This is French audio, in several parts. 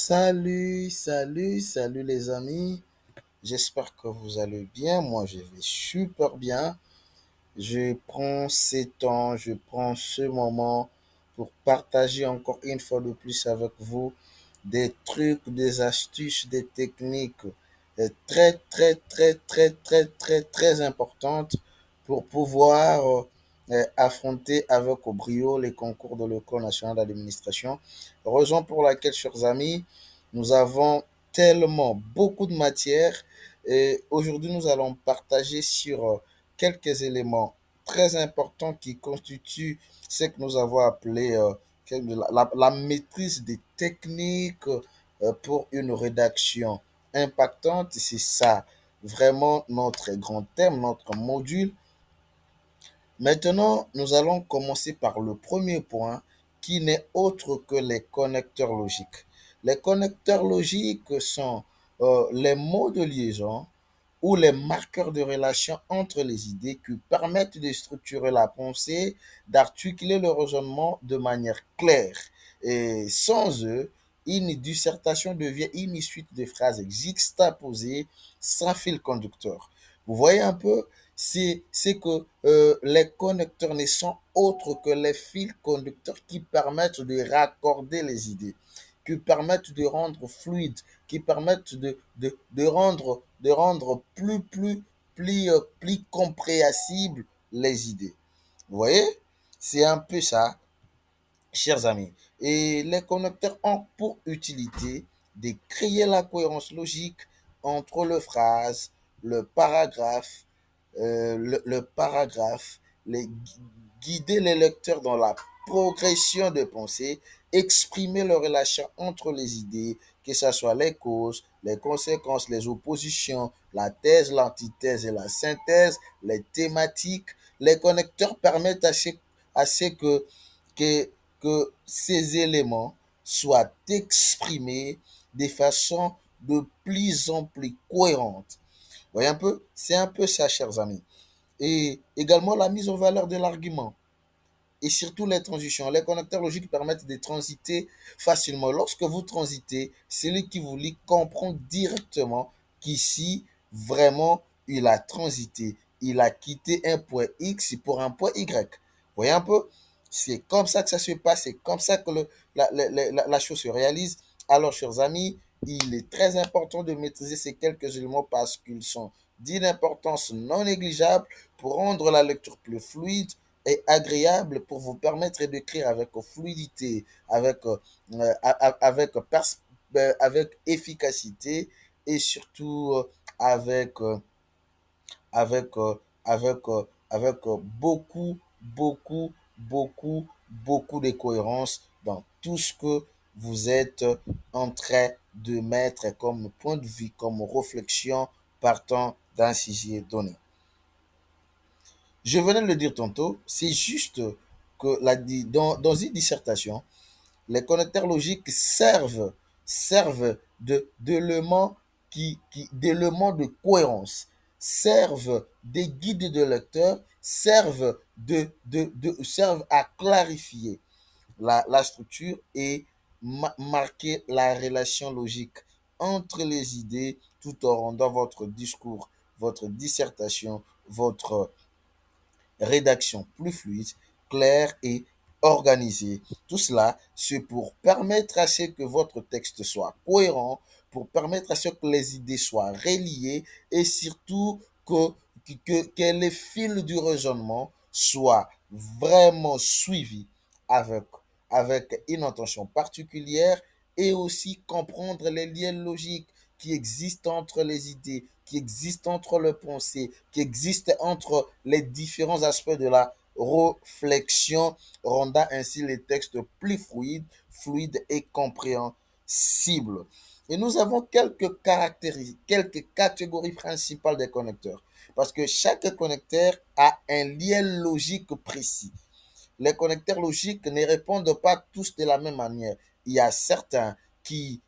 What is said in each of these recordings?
Salut les amis. J'espère que vous allez bien. Moi, je vais super bien. Je prends ces temps, je prends ce moment pour partager encore une fois de plus avec vous des trucs, des astuces, des techniques très importantes pour pouvoir affronter avec brio les concours de l'École nationale d'administration. Raison pour laquelle, chers amis, nous avons tellement beaucoup de matière et aujourd'hui nous allons partager sur quelques éléments très importants qui constituent ce que nous avons appelé la maîtrise des techniques pour une rédaction impactante. C'est ça vraiment notre grand thème, notre module. Maintenant, nous allons commencer par le premier point qui n'est autre que les connecteurs logiques. Les connecteurs logiques sont les mots de liaison ou les marqueurs de relation entre les idées qui permettent de structurer la pensée, d'articuler le raisonnement de manière claire. Et sans eux, une dissertation devient une suite de phrases juxtaposées sans fil conducteur. Vous voyez un peu, c'est que les connecteurs ne sont autres que les fils conducteurs qui permettent de raccorder les idées, qui permettent de rendre fluide, qui permettent de rendre plus compréhensible les idées. Vous voyez? C'est un peu ça, chers amis. Et les connecteurs ont pour utilité de créer la cohérence logique entre le phrase, le paragraphe, le paragraphe, guider les lecteurs dans la progression de pensée, exprimer les relations entre les idées, que ce soit les causes, les conséquences, les oppositions, la thèse, l'antithèse et la synthèse, les thématiques. Les connecteurs permettent que, que ces éléments soient exprimés de façon de plus en plus cohérente. Vous voyez un peu? C'est un peu ça, chers amis. Et également la mise en valeur de l'argument et surtout les transitions. Les connecteurs logiques permettent de transiter facilement. Lorsque vous transitez, celui qui vous lit comprend directement qu'ici, vraiment, il a transité. Il a quitté un point X pour un point Y. Vous voyez un peu? C'est comme ça que ça se passe, c'est comme ça que la chose se réalise. Alors, chers amis, il est très important de maîtriser ces quelques éléments parce qu'ils sont d'une importance non négligeable pour rendre la lecture plus fluide et agréable, pour vous permettre d'écrire avec fluidité, avec efficacité et surtout avec, euh, avec, euh, avec beaucoup de cohérence dans tout ce que vous êtes en train de mettre comme point de vue, comme réflexion partant d'un sujet donné. Je venais de le dire tantôt, c'est juste que dans une dissertation, les connecteurs logiques servent d'éléments de cohérence, servent des guides de lecteur, servent à clarifier la structure et marquer la relation logique entre les idées tout en rendant votre discours, votre dissertation, votre rédaction plus fluide, claire et organisée. Tout cela, c'est pour permettre à ce que votre texte soit cohérent, pour permettre à ce que les idées soient reliées et surtout que les fils du raisonnement soient vraiment suivis avec, avec une intention particulière et aussi comprendre les liens logiques qui existent entre les idées, qui existent entre les pensées, qui existent entre les différents aspects de la réflexion, rendant ainsi les textes plus fluides et compréhensibles. Et nous avons quelques caractéristiques, quelques catégories principales des connecteurs. Parce que chaque connecteur a un lien logique précis. Les connecteurs logiques ne répondent pas tous de la même manière. Il y a certains il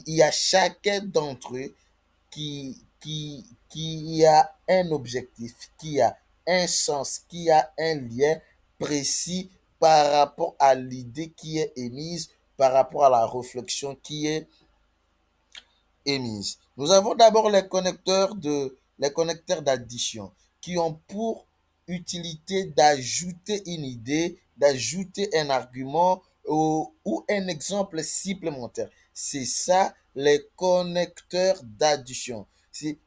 y a chacun d'entre eux qui a un objectif, qui a un sens, qui a un lien précis par rapport à l'idée qui est émise par rapport à la réflexion qui est émises. Nous avons d'abord les connecteurs d'addition qui ont pour utilité d'ajouter une idée, d'ajouter un argument ou un exemple supplémentaire. C'est ça les connecteurs d'addition.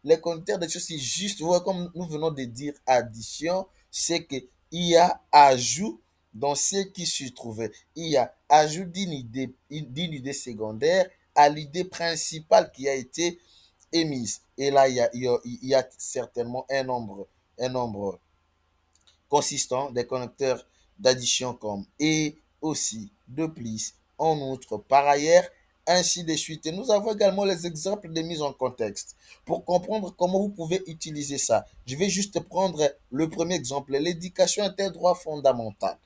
Les connecteurs d'addition, c'est juste, ouais, comme nous venons de dire, addition, c'est qu'il y a ajout dans ce qui se trouvait. Il y a ajout d'une idée secondaire à l'idée principale qui a été émise. Et là, il y a certainement un nombre consistant des connecteurs d'addition comme et, aussi, de plus, en outre, par ailleurs, ainsi de suite. Et nous avons également les exemples de mise en contexte. Pour comprendre comment vous pouvez utiliser ça, je vais juste prendre le premier exemple. L'éducation est un droit fondamental.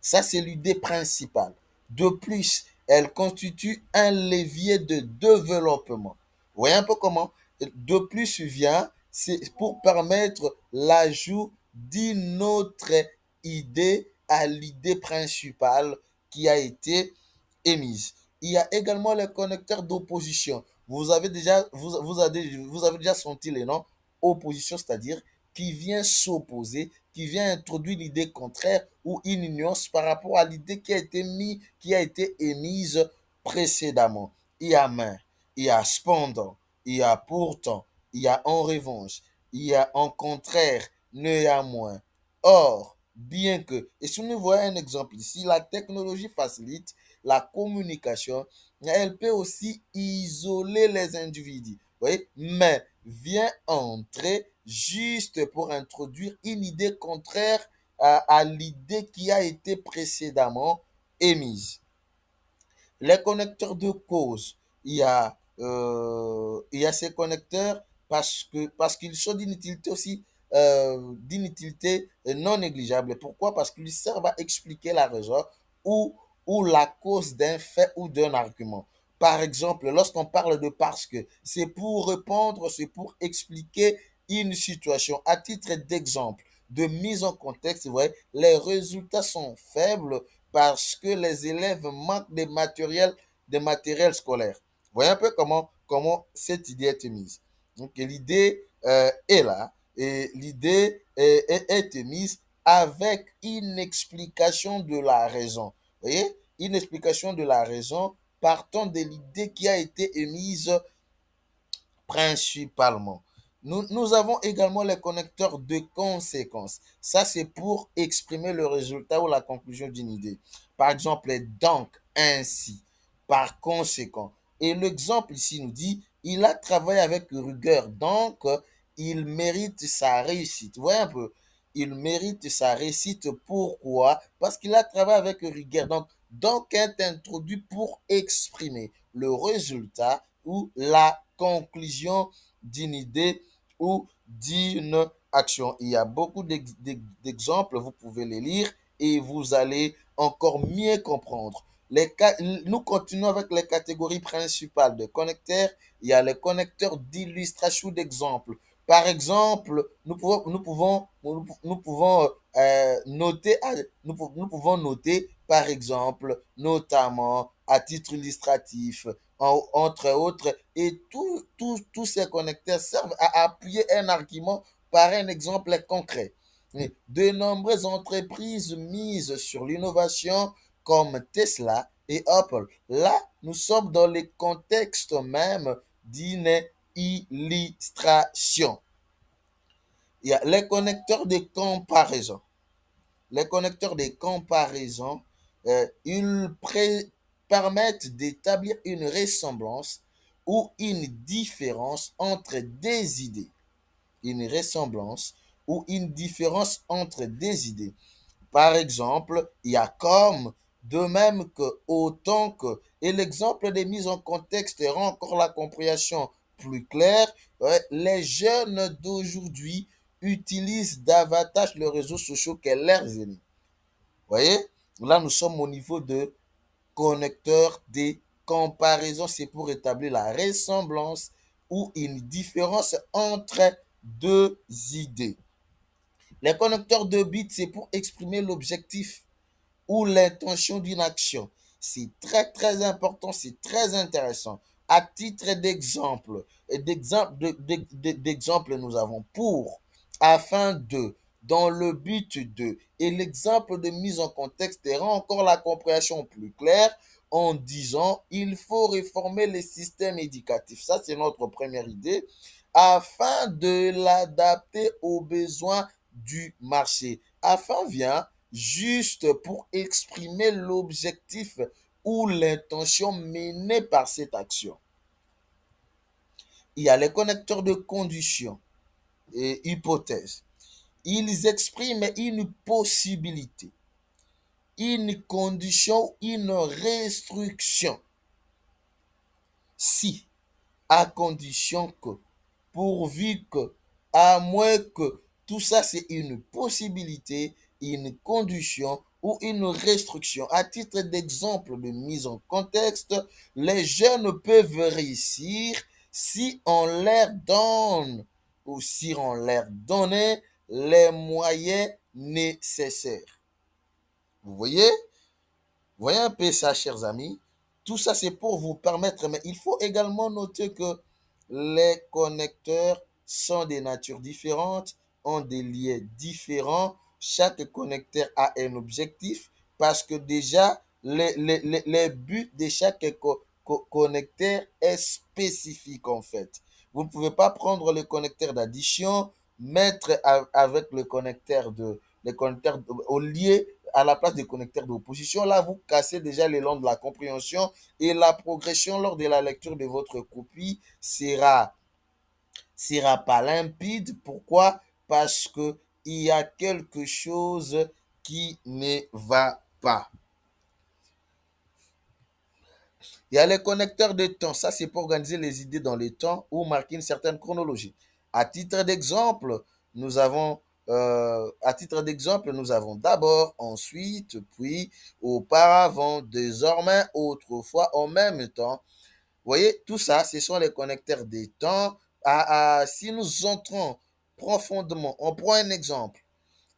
Ça, c'est l'idée principale. De plus, elle constitue un levier de développement. Vous voyez un peu comment? De plus vient, c'est pour permettre l'ajout d'une autre idée à l'idée principale qui a été émise. Il y a également les connecteurs d'opposition. Vous avez déjà senti les noms opposition, c'est-à-dire qui vient s'opposer, qui vient introduire l'idée contraire ou une nuance par rapport à l'idée qui a été émise précédemment. Il y a mais, il y a cependant, il y a pourtant, il y a en revanche, il y a en contraire, néanmoins. Or, bien que, et si nous voyons un exemple ici, la technologie facilite la communication, elle peut aussi isoler les individus. Vous voyez, mais vient entrer juste pour introduire une idée contraire à l'idée qui a été précédemment émise. Les connecteurs de cause, il y a ces connecteurs parce qu'ils sont d'une utilité aussi d'une utilité non négligeable. Pourquoi? Parce qu'ils servent à expliquer la raison ou, ou la cause d'un fait ou d'un argument. Par exemple, lorsqu'on parle de parce que, c'est pour répondre, c'est pour expliquer une situation. À titre d'exemple, de mise en contexte, vous voyez, les résultats sont faibles parce que les élèves manquent de matériel scolaire. Vous voyez un peu comment cette idée est mise. Donc l'idée est là et l'idée est émise avec une explication de la raison. Vous voyez, une explication de la raison partant de l'idée qui a été émise principalement. Nous avons également les connecteurs de conséquences. Ça, c'est pour exprimer le résultat ou la conclusion d'une idée. Par exemple, donc, ainsi, par conséquent. Et l'exemple ici nous dit, il a travaillé avec rigueur, donc il mérite sa réussite. Vous voyez un peu, il mérite sa réussite. Pourquoi? Parce qu'il a travaillé avec rigueur. Donc est introduit pour exprimer le résultat ou la conclusion d'une idée ou d'une action. Il y a beaucoup d'exemples, vous pouvez les lire et vous allez encore mieux comprendre. Nous continuons avec les catégories principales de connecteurs. Il y a les connecteurs d'illustration d'exemple. Par exemple, nous pouvons noter, nous pouvons noter, par exemple, notamment à titre illustratif, entre autres, et tous ces connecteurs servent à appuyer un argument par un exemple concret. De nombreuses entreprises misent sur l'innovation comme Tesla et Apple. Là, nous sommes dans le contexte même d'une illustration. Il y a les connecteurs de comparaison. Les connecteurs de comparaison, ils permettent d'établir une ressemblance ou une différence entre des idées. Une ressemblance ou une différence entre des idées. Par exemple, il y a comme, de même que, autant que, et l'exemple des mises en contexte rend encore la compréhension plus claire. Les jeunes d'aujourd'hui utilisent davantage les réseaux sociaux que leurs aînés. Vous voyez, là nous sommes au niveau de connecteur des comparaisons, c'est pour établir la ressemblance ou une différence entre deux idées. Les connecteurs de bits, c'est pour exprimer l'objectif ou l'intention d'une action. c'est très, très important, c'est très intéressant. À titre d'exemple, d'exemple, nous avons pour, afin de, dans le but de, et l'exemple de mise en contexte rend encore la compréhension plus claire en disant il faut réformer les systèmes éducatifs. Ça, c'est notre première idée, afin de l'adapter aux besoins du marché. Afin vient juste pour exprimer l'objectif ou l'intention menée par cette action. Il y a les connecteurs de conditions et hypothèses. Ils expriment une possibilité, une condition, une restriction. Si, à condition que, pourvu que, à moins que, tout ça c'est une possibilité, une condition ou une restriction. À titre d'exemple de mise en contexte, les jeunes peuvent réussir si on leur donne ou si on leur donnait les moyens nécessaires. Vous voyez? Voyez un peu ça, chers amis. Tout ça, c'est pour vous permettre, mais il faut également noter que les connecteurs sont des natures différentes, ont des liens différents. Chaque connecteur a un objectif parce que déjà, les buts de chaque connecteur est spécifique en fait. Vous ne pouvez pas prendre le connecteur d'addition, mettre avec le connecteur au lieu à la place des connecteurs d'opposition. Là, vous cassez déjà l'élan de la compréhension et la progression lors de la lecture de votre copie sera pas limpide. Pourquoi? Parce que il y a quelque chose qui ne va pas. Il y a les connecteurs de temps. Ça, c'est pour organiser les idées dans le temps ou marquer une certaine chronologie. À titre d'exemple, nous avons nous avons d'abord, ensuite, puis, auparavant, désormais, autrefois, en même temps. Vous voyez, tout ça, ce sont les connecteurs des temps. Si nous entrons profondément, on prend un exemple.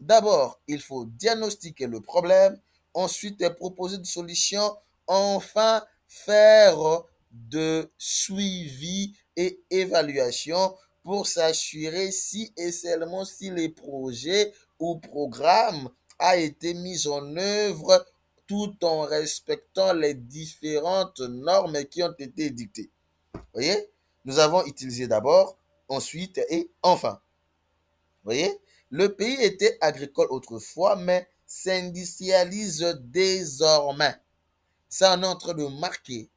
D'abord, il faut diagnostiquer le problème, ensuite proposer des solutions, enfin faire de suivi et évaluation pour s'assurer si et seulement si les projets ou programmes a été mis en œuvre tout en respectant les différentes normes qui ont été dictées. Vous voyez, nous avons utilisé d'abord, ensuite et enfin. Vous voyez, le pays était agricole autrefois, mais s'industrialise désormais. Ça, on est en train de marquer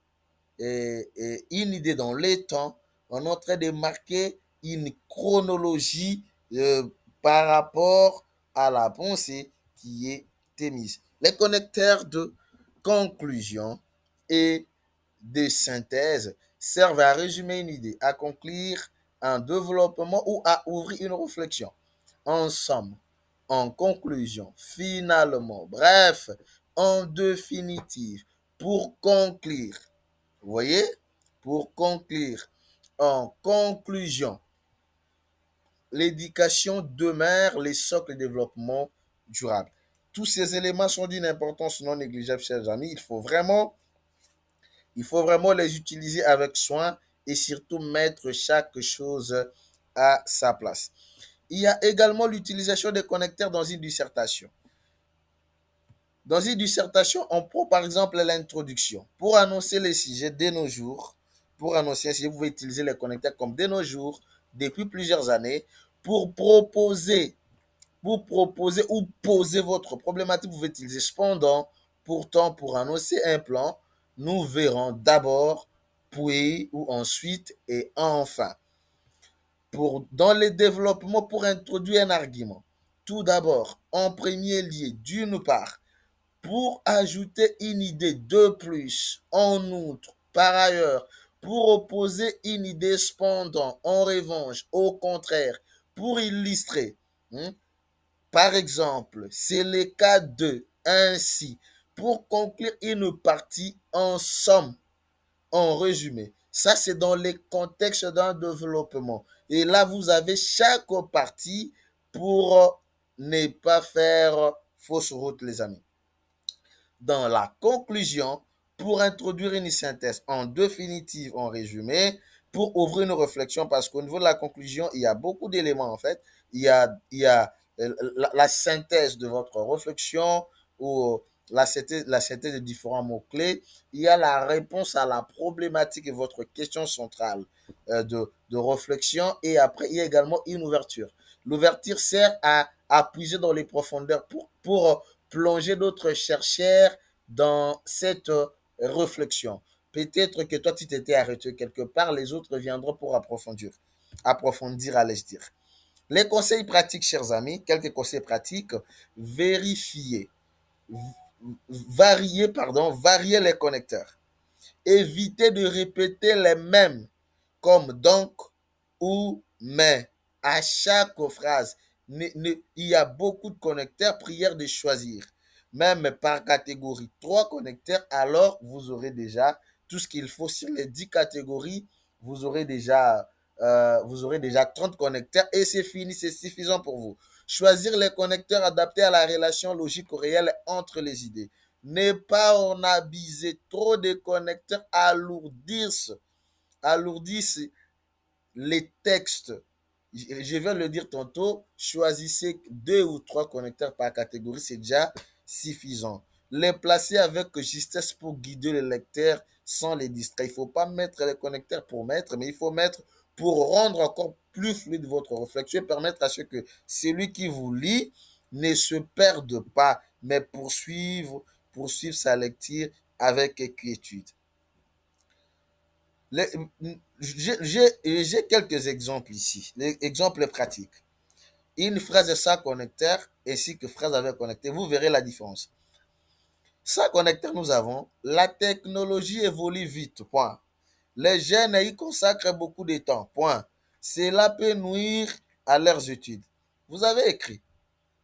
une idée dans les temps, on est en train de marquer une chronologie par rapport à la pensée qui est émise. Les connecteurs de conclusion et de synthèse servent à résumer une idée, à conclure un développement ou à ouvrir une réflexion. En somme, en conclusion, finalement, bref, en définitive, pour conclure. Vous voyez? Pour conclure, en conclusion, l'éducation demeure les socles de développement durable. Tous ces éléments sont d'une importance non négligeable, chers amis. Il faut vraiment les utiliser avec soin et surtout mettre chaque chose à sa place. Il y a également l'utilisation des connecteurs dans une dissertation. Dans une dissertation, on prend par exemple l'introduction. Pour annoncer les sujets de nos jours, pour annoncer un sujet, vous pouvez utiliser les connecteurs comme de nos jours, depuis plusieurs années, pour proposer, ou poser votre problématique. Vous pouvez utiliser cependant, pourtant, pour annoncer un plan, nous verrons d'abord, puis ou ensuite et enfin. Dans le développement, pour introduire un argument, tout d'abord, en premier lieu, d'une part, pour ajouter une idée de plus, en outre, par ailleurs, pour opposer une idée cependant, en revanche, au contraire, pour illustrer. hein, Par exemple, c'est le cas de ainsi, pour conclure une partie en somme, en résumé. Ça, c'est dans les contextes d'un développement. Et là, vous avez chaque partie pour ne pas faire fausse route, les amis. Dans la conclusion, pour introduire une synthèse en définitive, en résumé, pour ouvrir une réflexion, parce qu'au niveau de la conclusion, il y a beaucoup d'éléments en fait. Il y a la synthèse de votre réflexion ou la synthèse de différents mots-clés. Il y a la réponse à la problématique et votre question centrale de réflexion. Et après, il y a également une ouverture. L'ouverture sert à puiser dans les profondeurs pour plonger d'autres chercheurs dans cette réflexion. Peut-être que toi, tu t'étais arrêté quelque part, les autres viendront pour approfondir. Approfondir, allais-je dire. Les conseils pratiques, chers amis, quelques conseils pratiques, vérifier, varier les connecteurs. Évitez de répéter les mêmes comme donc ou mais à chaque phrase. Il y a beaucoup de connecteurs, prière de choisir. Même par catégorie, 3 connecteurs, alors vous aurez déjà tout ce qu'il faut sur les 10 catégories. Vous aurez déjà 30 connecteurs et c'est fini, c'est suffisant pour vous. Choisir les connecteurs adaptés à la relation logique ou réelle entre les idées. Ne pas en abuser. Trop de connecteurs alourdissent les textes. Je vais le dire tantôt, choisissez 2 ou 3 connecteurs par catégorie, c'est déjà suffisant. Les placer avec justesse pour guider le lecteur sans les distraire. Il ne faut pas mettre les connecteurs pour mettre, mais il faut mettre pour rendre encore plus fluide votre réflexion et permettre à ce que celui qui vous lit ne se perde pas, mais poursuivre sa lecture avec inquiétude. J'ai quelques exemples ici, les exemples pratiques. Une phrase sans connecteur ainsi que phrase avec connecteur, vous verrez la différence. Sans connecteur, nous avons la technologie évolue vite, point. Les jeunes y consacrent beaucoup de temps, point. Cela peut nuire à leurs études. Vous avez écrit.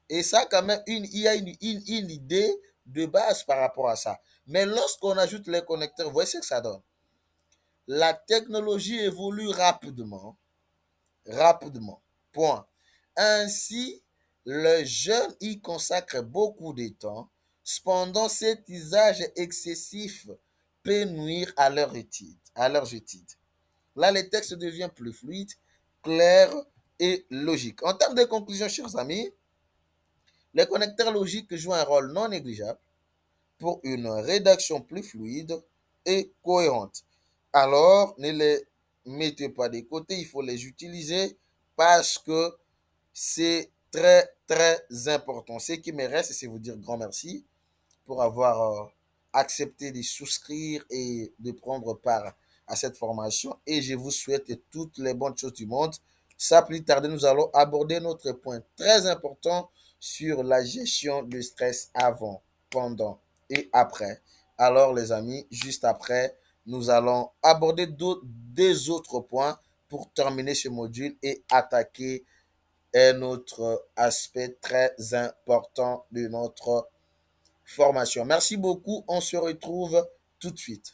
Et ça, quand même, il y a une idée de base par rapport à ça. Mais lorsqu'on ajoute les connecteurs, vous voyez ce que ça donne. La technologie évolue rapidement, point. Ainsi, les jeunes y consacrent beaucoup de temps. Cependant, cet usage excessif peut nuire à leurs études. Là, le texte devient plus fluide, clair et logique. En termes de conclusion, chers amis, les connecteurs logiques jouent un rôle non négligeable pour une rédaction plus fluide et cohérente. Alors, ne les mettez pas de côté, il faut les utiliser parce que c'est très, très important. Ce qui me reste, c'est vous dire grand merci pour avoir accepté de souscrire et de prendre part à cette formation. Et je vous souhaite toutes les bonnes choses du monde. Sans plus tarder, nous allons aborder notre point très important sur la gestion du stress avant, pendant et après. Alors, les amis, juste après, nous allons aborder des autres points pour terminer ce module et attaquer un autre aspect très important de notre formation. Merci beaucoup. On se retrouve tout de suite.